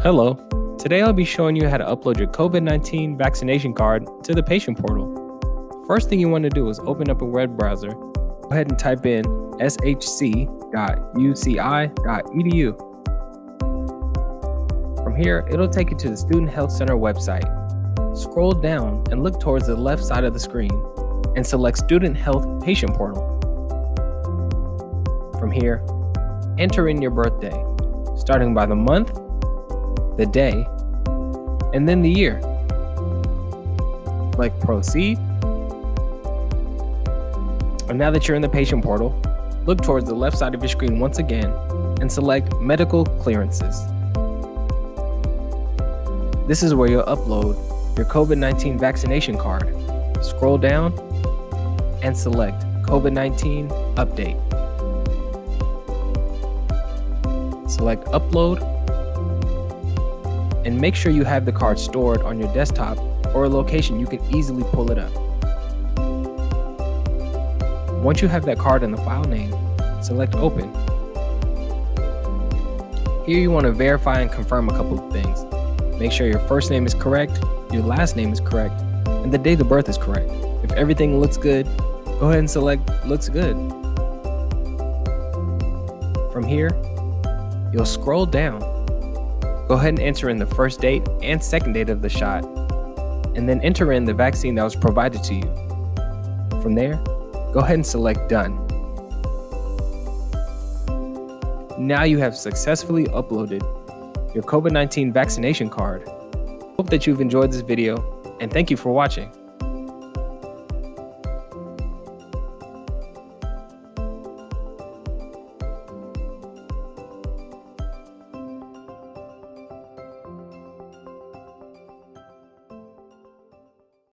Hello. Today I'll be showing you how to upload your COVID-19 vaccination card to the patient portal. First thing you want to do is open up a web browser. Go ahead and type in shc.uci.edu. From here, it'll take you to the Student Health Center website. Scroll down and look towards the left side of the screen and select Student Health Patient Portal. From here, enter in your birthday, starting by the month, the day, and then the year. Click Proceed. And now that you're in the patient portal, look towards the left side of your screen once again and select Medical Clearances. This is where you'll upload your COVID-19 vaccination card. Scroll down and select COVID-19 Update. Select Upload and make sure you have the card stored on your desktop or a location you can easily pull it up. Once you have that card in the file name, select Open. Here you want to verify and confirm a couple of things. Make sure your first name is correct, your last name is correct, and the date of birth is correct. If everything looks good, go ahead and select Looks Good. From here, you'll scroll down. Go ahead and enter in the first date and second date of the shot, and then enter in the vaccine that was provided to you. From there, go ahead and select Done. Now you have successfully uploaded your COVID-19 vaccination card. Hope that you've enjoyed this video, and thank you for watching.